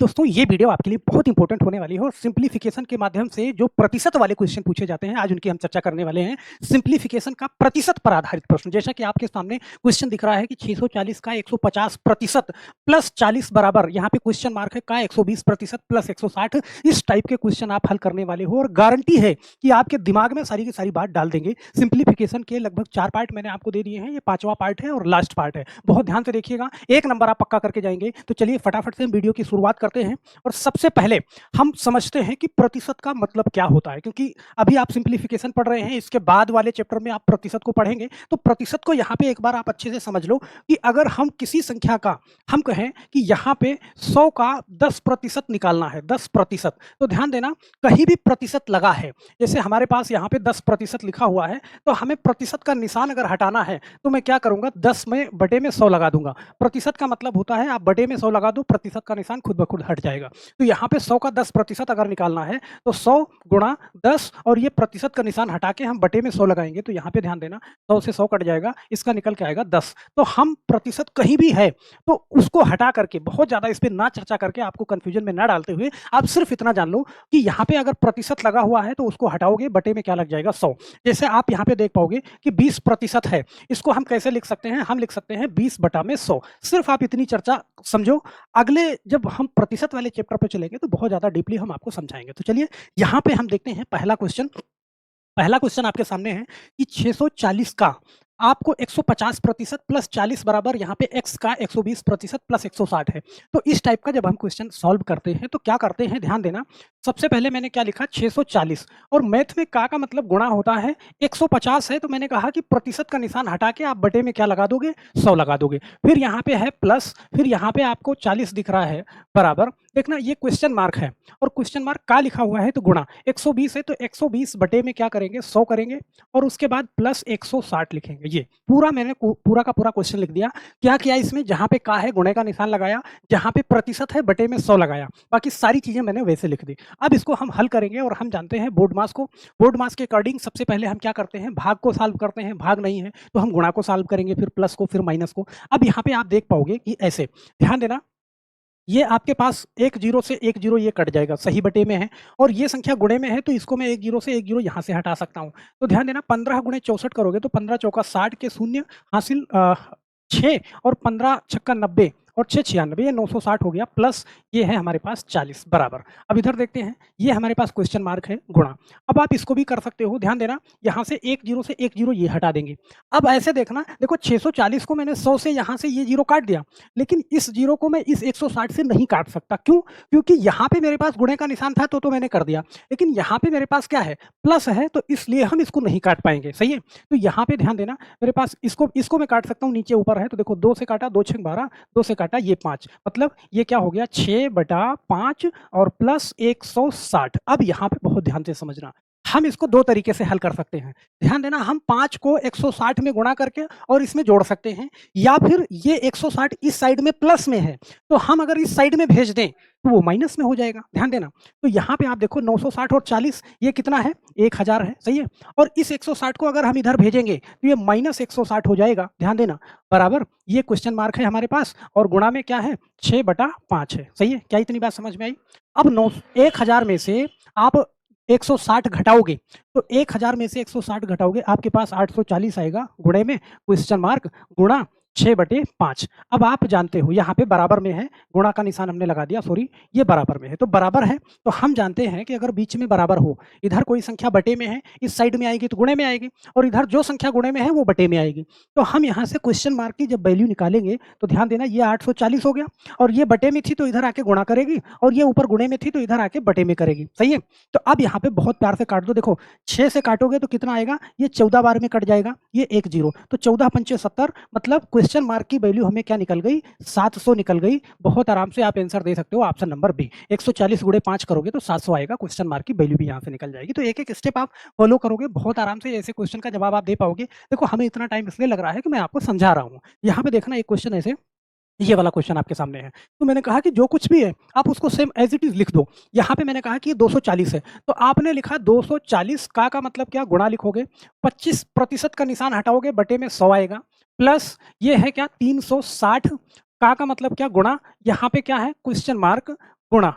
दोस्तों ये वीडियो आपके लिए बहुत इंपॉर्टेंट होने वाली है और सिंप्लीफिकेशन के माध्यम से जो प्रतिशत वाले क्वेश्चन पूछे जाते हैं आज उनकी हम चर्चा करने वाले हैं। सिंप्लीफिकेशन का प्रतिशत पर आधारित प्रश्न, जैसा कि आपके सामने क्वेश्चन दिख रहा है कि 640 का 150% प्लस 40 बराबर, यहाँ पे क्वेश्चन मार्क है का 120% प्लस 160। इस टाइप के क्वेश्चन आप हल करने वाले हो और गारंटी है कि आपके दिमाग में सारी की सारी बात डाल देंगे। सिंप्लीफिकेशन के लगभग 4 पार्ट मैंने आपको दे दिए हैं, ये 5वां पार्ट है और लास्ट पार्ट है। बहुत ध्यान से देखिएगा, 1 नंबर आप पक्का करके जाएंगे। तो चलिए फटाफट से हम वीडियो की शुरुआत करते हैं और सबसे पहले हम समझते हैं कि प्रतिशत का मतलब क्या होता है, क्योंकि अभी आप सिंप्लीफिकेशन पढ़ रहे हैं, इसके बाद वाले चैप्टर में आप प्रतिशत को पढ़ेंगे। तो प्रतिशत को यहाँ पे एक बार आप अच्छे से समझ लो कि अगर हम किसी संख्या का हम कहें कि यहाँ पे 100 का 10% निकालना है, 10%, तो ध्यान देना कहीं भी प्रतिशत लगा है, जैसे हमारे पास यहाँ पे 10% लिखा हुआ है, तो हमें प्रतिशत का निशान अगर हटाना है तो मैं क्या करूंगा, 10 में बटे में 100 लगा दूंगा। प्रतिशत का मतलब होता है आप बटे में 100 लगा दो, प्रतिशत का निशान खुद ब खुद हट जाएगा। तो यहाँ पे 100 का 10% अगर निकालना है तो 100 गुणा 10 और ये प्रतिशत का निशान हटा के हम बटे में 100 लगाएंगे, तो यहाँ पे ध्यान देना 100 से 100 कट जाएगा, इसका निकल के आएगा 10। तो हम प्रतिशत कहीं भी है तो उसको हटा करके, बहुत ज्यादा इस पर ना चर्चा करके, आपको कंफ्यूजन में ना डालते हुए, आप सिर्फ इतना जान लो कि यहाँ पे अगर प्रतिशत लगा हुआ है तो उसको हटाओगे, बटे में क्या लग जाएगा 100। जैसे आप यहाँ पे देख पाओगे कि 20% है, इसको हम कैसे लिख सकते हैं, हम लिख सकते हैं 20 बटा में 100। सिर्फ आप इतनी चर्चा समझो, अगले जब हम प्रतिशत वाले चैप्टर पे चलेंगे तो बहुत ज्यादा डीपली हम आपको समझाएंगे। तो चलिए यहाँ पे हम देखते हैं पहला क्वेश्चन आपके सामने है कि 640 का आपको 150% प्लस 40 बराबर, यहाँ पे x का 120% प्लस 160 है। तो इस टाइप का जब हम क्वेश्चन सॉल्व करते हैं तो क्या करते हैं, ध्यान देना। सबसे पहले मैंने क्या लिखा, 640, और मैथ में का मतलब गुणा होता है। 150 है तो मैंने कहा कि प्रतिशत का निशान हटा के आप बटे में क्या लगा दोगे, 100 लगा दोगे। फिर यहाँ पे है प्लस, फिर यहाँ पे आपको 40 दिख रहा है बराबर, देखना ये क्वेश्चन मार्क है और क्वेश्चन मार्क का लिखा हुआ है तो गुणा, 120 है तो 120 बटे में क्या करेंगे, 100 करेंगे और उसके बाद प्लस 160 लिखेंगे। ये पूरा मैंने पूरा का पूरा क्वेश्चन लिख दिया। क्या किया इसमें, जहां पे का है गुणे का निशान लगाया, जहां पे प्रतिशत है बटे में 100 लगाया, बाकी सारी चीजें मैंने वैसे लिख दी। अब इसको हम हल करेंगे और हम जानते हैं बोर्ड मास को। बोर्ड मास के अकॉर्डिंग सबसे पहले हम क्या करते हैं, भाग को सॉल्व करते हैं, भाग नहीं है तो हम गुणा को सॉल्व करेंगे, फिर प्लस को, फिर माइनस को। अब यहाँ पे आप देख पाओगे कि ऐसे, ध्यान देना, ये आपके पास 1 0 से 1 0 ये कट जाएगा, सही बटे में है, और ये संख्या गुणे में है तो इसको मैं 1 0 से 1 0 यहाँ से हटा सकता हूँ। तो ध्यान देना 15 गुणे 64 करोगे तो 15 चौका 60 के शून्य हासिल 6 और 15 छक्का 90 और 6 96, ये 960 हो गया, प्लस ये है हमारे पास 40 बराबर। अब इधर देखते हैं, ये हमारे पास क्वेश्चन मार्क है गुणा। अब आप इसको भी कर सकते हो, ध्यान देना, यहाँ से 1 0 से 1 0 ये हटा देंगे। अब ऐसे देखना, देखो 640 को मैंने 100 से यहाँ से ये जीरो काट दिया, लेकिन इस जीरो को मैं इस 160 से नहीं काट सकता। क्यों? क्योंकि यहाँ पे मेरे पास गुणे का निशान था तो मैंने कर दिया, लेकिन यहाँ पे मेरे पास क्या है, प्लस है, तो इसलिए हम इसको नहीं काट पाएंगे। सही है, तो यहाँ पे ध्यान देना, मेरे पास इसको मैं काट सकता हूँ, नीचे ऊपर है तो देखो 2 से काटा, 2 6 12, 2 से काटा ये 5, मतलब ये क्या हो गया 6 बटा 5 और प्लस 160। अब यहाँ पे बहुत ध्यान से समझना, हम इसको 2 तरीके से हल कर सकते हैं। ध्यान देना, हम 5 को 160 में गुणा करके और इसमें जोड़ सकते हैं, या फिर ये 160 इस साइड में प्लस में है तो हम अगर इस साइड में भेज दें तो वो माइनस में हो जाएगा। ध्यान देना, तो यहाँ पे आप देखो 960 और 40 ये कितना है, 1000 है। सही है, और इस 160 को अगर हम इधर भेजेंगे तो ये माइनस 160 हो जाएगा। ध्यान देना, बराबर, ये क्वेश्चन मार्क है हमारे पास और गुणा में क्या है, 6 बटा 5 है। सही है, क्या इतनी बात समझ में आई? अब 1000 में से आप 160 घटाओगे तो 1000 में से 160 घटाओगे, आपके पास 840 आएगा, गुणे में क्वेश्चन मार्क गुणा 6 बटे 5। अब आप जानते हो यहाँ पे बराबर में है, गुणा का निशान हमने लगा दिया, सॉरी, ये बराबर में है तो बराबर है। तो हम जानते हैं कि अगर बीच में बराबर हो, इधर कोई संख्या बटे में है, इस साइड में आएगी तो गुणे में आएगी, और इधर जो संख्या गुणे में है वो बटे में आएगी। तो हम यहाँ से क्वेश्चन मार्क की जब वैल्यू निकालेंगे तो ध्यान देना, ये 840 हो गया, और ये बटे में थी तो इधर आके गुणा करेगी, और ये ऊपर गुणे में थी तो इधर आके बटे में करेगी। सही है, तो अब यहाँ पे बहुत प्यार से काट दो, देखो 6 से काटोगे तो कितना आएगा, ये 14 बार में कट जाएगा, ये 1 0, तो 14 पंचे 70, मतलब क्वेश्चन मार्क की वैल्यू हमें क्या निकल गई, 700 निकल गई। बहुत आराम से आप आंसर दे सकते हो, ऑप्शन नंबर बी। 140 गुणे 5 करोगे तो 700 आएगा, क्वेश्चन मार्क की वैल्यू भी यहाँ से निकल जाएगी। तो एक एक स्टेप आप फॉलो करोगे, बहुत आराम से ऐसे क्वेश्चन का जवाब आप दे पाओगे। देखो हमें इतना टाइम इसलिए लग रहा है कि मैं आपको समझा रहा हूँ। यहाँ पे देखना, एक क्वेश्चन ऐसे, ये वाला क्वेश्चन आपके सामने है, तो मैंने कहा कि जो कुछ भी है आप उसको सेम एज इट इज लिख दो। यहाँ पे मैंने कहा कि ये 240 है तो आपने लिखा 240 का मतलब क्या, गुणा लिखोगे, 25% का निशान हटाओगे, बटे में 100 आएगा, प्लस ये है क्या 360 का मतलब क्या, गुणा, यहाँ पे क्या है क्वेश्चन मार्क गुणा,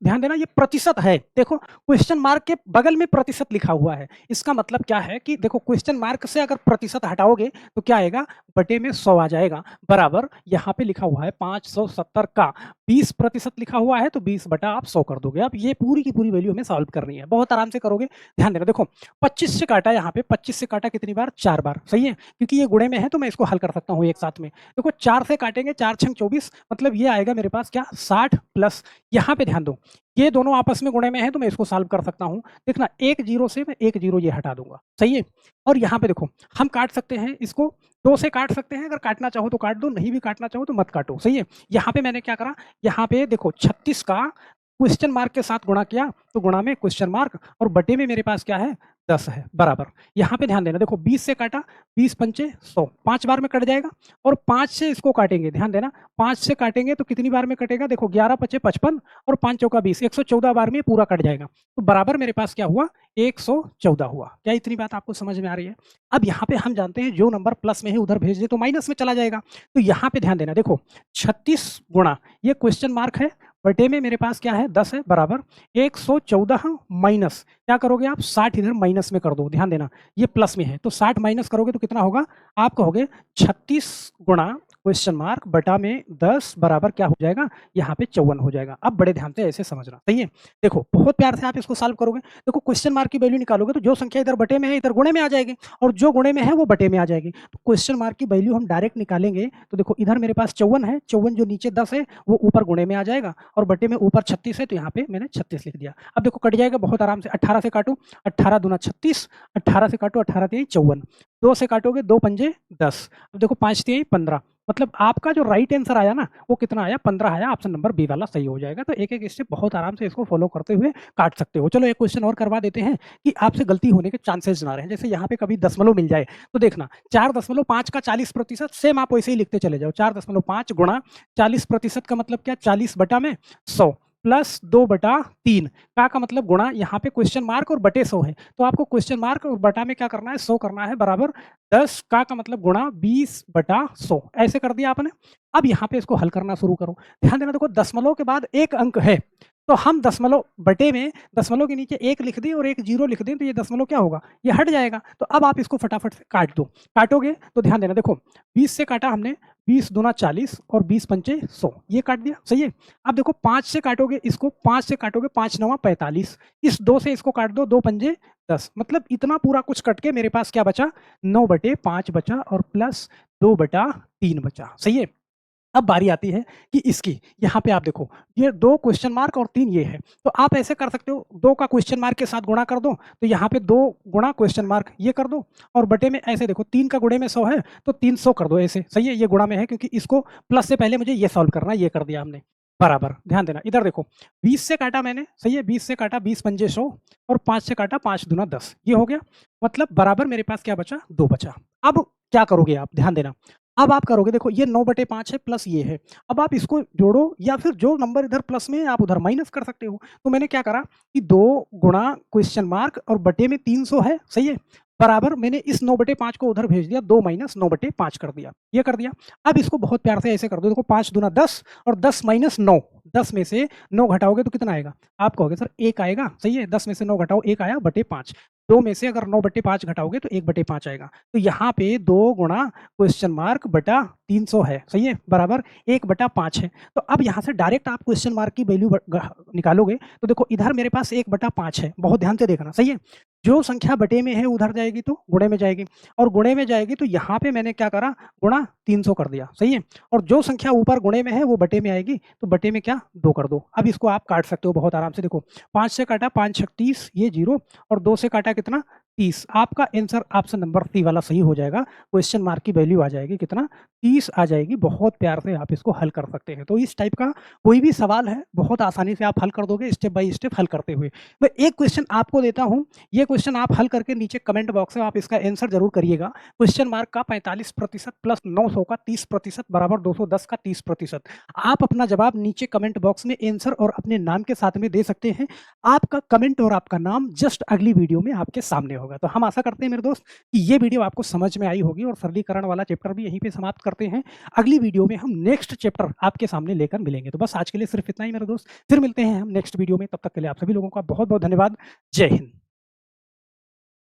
ध्यान देना ये प्रतिशत है। देखो क्वेश्चन मार्क के बगल में प्रतिशत लिखा हुआ है। इसका मतलब क्या है कि देखो क्वेश्चन मार्क से अगर प्रतिशत हटाओगे तो क्या आएगा, बटे में 100 आ जाएगा, बराबर यहाँ पे लिखा हुआ है 570 का 20% लिखा हुआ है, तो 20 बटा आप 100 कर दोगे। अब ये पूरी की पूरी वैल्यू हमें सॉल्व करनी है, बहुत आराम से करोगे। ध्यान देना, देखो 25 से काटा, यहाँ पे 25 से काटा कितनी बार, 4 बार, सही है, क्योंकि ये गुणे में है तो मैं इसको हल कर सकता हूँ एक साथ में। देखो 4 से काटेंगे, 4 छंग 24, मतलब ये आएगा मेरे पास क्या, 60 प्लस, यहाँ पे ध्यान दो ये दोनों आपस में गुणे में है तो मैं इसको सॉल्व कर सकता हूँ। देखना एक जीरो से मैं एक जीरो ये हटा दूंगा, सही है। और यहाँ पे देखो हम काट सकते हैं इसको, 2 से काट सकते हैं, अगर काटना चाहो तो काट दो, नहीं भी काटना चाहो तो मत काटो, सही है। यहाँ पे मैंने क्या करा, यहाँ पे देखो 36 का क्वेश्चन मार्क के साथ गुणा किया, तो गुणा में क्वेश्चन मार्क और बटे में मेरे पास क्या है, 10 है, बराबर। यहाँ पे ध्यान देना, देखो 20 से काटा, 20 पंचे 100, 5 बार में कट जाएगा। और 5 से इसको काटेंगे, ध्यान देना 5 से काटेंगे तो कितनी बार में कटेगा, देखो 11 पचे 55 और 5 चौका 20, 114 बार में पूरा कट जाएगा। तो बराबर मेरे पास क्या हुआ, 114 हुआ। क्या इतनी बात आपको समझ में आ रही है? अब यहाँ पे हम जानते हैं जो नंबर प्लस में है उधर भेज दे तो माइनस में चला जाएगा। तो यहाँ पे ध्यान देना, देखो 36 गुणा ये क्वेश्चन मार्क है, बटे में मेरे पास क्या है, 10 है, बराबर 114 माइनस क्या करोगे आप, 60 इधर माइनस में कर दो। ध्यान देना ये प्लस में है तो 60 माइनस करोगे तो कितना होगा, आप कहोगे 36 गुणा क्वेश्चन मार्क बटा में 10 बराबर क्या हो जाएगा, यहाँ पे 54 हो जाएगा। अब बड़े ध्यान से ऐसे समझना, सही है। देखो बहुत प्यार से आप इसको सॉल्व करोगे, देखो क्वेश्चन मार्क की वैल्यू निकालोगे तो जो संख्या इधर बटे में है इधर गुणे में आ जाएगी, और जो गुणे में है वो बटे में आ जाएगी। तो क्वेश्चन मार्क की वैल्यू हम डायरेक्ट निकालेंगे तो देखो इधर मेरे पास 54 है, 54 जो नीचे 10 है वो ऊपर गुणे में आ जाएगा, और बटे में ऊपर 36 है तो यहाँ पे मैंने 36 लिख दिया। अब देखो कट जाएगा बहुत आराम से, 18 से काटो, 18 दूना 36, 18 से काटो, 18 तिहाई 54, 2 से काटोगे 2 पंजे 10, अब देखो 5 तिहाई 15, मतलब आपका जो राइट आंसर आया ना वो कितना आया, 15 आया। ऑप्शन नंबर बी वाला सही हो जाएगा। तो एक एक स्टेप बहुत आराम से इसको फॉलो करते हुए काट सकते हो। चलो एक क्वेश्चन और करवा देते हैं कि आपसे गलती होने के चांसेस ना रहे। जैसे यहाँ पे कभी दशमलव मिल जाए तो देखना 4.5 का 40%, सेम आप वैसे ही लिखते चले जाओ, 4.5 गुणा 40% का मतलब क्या, 40 बटा में 100 प्लस 2/3 का मतलब गुणा, यहाँ पे क्वेश्चन मार्क और बटे 100 है तो आपको क्वेश्चन मार्क और बटा में क्या करना है, 100 करना है, बराबर 10 का मतलब गुणा 20/100, ऐसे कर दिया आपने। अब यहाँ पे इसको हल करना शुरू करो। ध्यान देना, देखो दशमलव के बाद एक अंक है तो हम दशमलव बटे में दशमलव के नीचे एक लिख दें और एक जीरो लिख दें तो ये दशमलव क्या होगा, ये हट जाएगा। तो अब आप इसको फटाफट से काट दो। काटोगे तो ध्यान देना, देखो 20 से काटा हमने, 20 दूना 40 और 20 पंचे 100, ये काट दिया, सही है। अब देखो 5 से काटोगे इसको, 5 से काटोगे 5 9 45, इस 2 से इसको काट दो, 2 पंजे 10, मतलब इतना पूरा कुछ कट के मेरे पास क्या बचा, 9/5 बचा और प्लस 2/3 बचा, सही है। अब बारी आती है कि इसकी, यहाँ पे आप देखो ये 2 क्वेश्चन मार्क और 3 ये है, तो आप ऐसे कर सकते हो, 2 का क्वेश्चन मार्क के साथ गुणा कर दो तो यहाँ पे 2 गुणा क्वेश्चन मार्क ये कर दो, और बटे में ऐसे देखो 3 का गुणे में 100 है तो 300 कर दो, ऐसे सही है। ये गुणा में है क्योंकि इसको प्लस से पहले मुझे ये सॉल्व करना है, ये कर दिया हमने, बराबर। ध्यान देना इधर देखो 20 से काटा मैंने, सही है, 20 से काटा 20 पंजे 100 और 5 से काटा 5 दूना 10, ये हो गया, मतलब बराबर मेरे पास क्या बचा, 2 बचा। अब क्या करोगे आप, ध्यान देना, अब आप करोगे, देखो ये 9/5 है प्लस ये है, अब आप इसको जोड़ो या फिर जो नंबर इधर प्लस में है आप उधर माइनस कर सकते हो। तो मैंने क्या करा कि 2 गुणा क्वेश्चन मार्क और बटे में 300 है, सही है, बराबर मैंने इस 9/5 को उधर भेज दिया, 2 माइनस 9/5 कर दिया, ये कर दिया। अब इसको बहुत प्यार से ऐसे कर दो, देखो 5 दूना 10 और 10 माइनस 9, 10 में से 9 घटाओगे तो कितना आएगा, आप कहोगे सर 1 आएगा, सही है, 10 में से 9 घटाओ 1 आया, बटे 5, 2 में से अगर 9/5 घटाओगे तो 1/5 आएगा। तो यहाँ पे 2 गुणा क्वेश्चन मार्क बटा 300 है, सही है, बराबर 1/5 है। तो अब यहाँ से डायरेक्ट आप क्वेश्चन मार्क की वैल्यू निकालोगे तो देखो इधर मेरे पास 1/5 है, बहुत ध्यान से देखना, सही है। जो संख्या बटे में है उधर जाएगी तो गुणे में जाएगी, और गुणे में जाएगी तो यहाँ पे मैंने क्या करा, गुणा 300 कर दिया, सही है। और जो संख्या ऊपर गुणे में है वो बटे में आएगी तो बटे में क्या, 2 कर दो। अब इसको आप काट सकते हो बहुत आराम से, देखो 5 से काटा 5 छक 30, ये 0, और 2 से काटा कितना 30, आपका आंसर ऑप्शन नंबर सी वाला सही हो जाएगा। क्वेश्चन मार्क की वैल्यू आ जाएगी कितना, 30 आ जाएगी। बहुत प्यार से आप इसको हल कर सकते हैं। तो इस टाइप का कोई भी सवाल है बहुत आसानी से आप हल कर दोगे, स्टेप बाय स्टेप हल करते हुए। मैं एक क्वेश्चन आपको देता हूँ, ये क्वेश्चन आप हल करके नीचे कमेंट बॉक्स में आप इसका आंसर जरूर करिएगा। क्वेश्चन मार्क का 45% प्लस 900 का 30% बराबर 210 का 30%। आप अपना जवाब नीचे कमेंट बॉक्स में आंसर और अपने नाम के साथ में दे सकते हैं। आपका कमेंट और आपका नाम जस्ट अगली वीडियो में आपके सामने होगा। तो हम आशा करते हैं मेरे दोस्त कि ये वीडियो आपको समझ में आई होगी और सरलीकरण वाला चैप्टर भी यहीं पे समाप्त कर करते हैं। अगली वीडियो में हम नेक्स्ट चैप्टर आपके सामने लेकर मिलेंगे। तो बस आज के लिए सिर्फ इतना ही मेरे दोस्त, फिर मिलते हैं हम नेक्स्ट वीडियो में, तब तक के लिए आप सभी लोगों का बहुत-बहुत धन्यवाद। जय हिंद।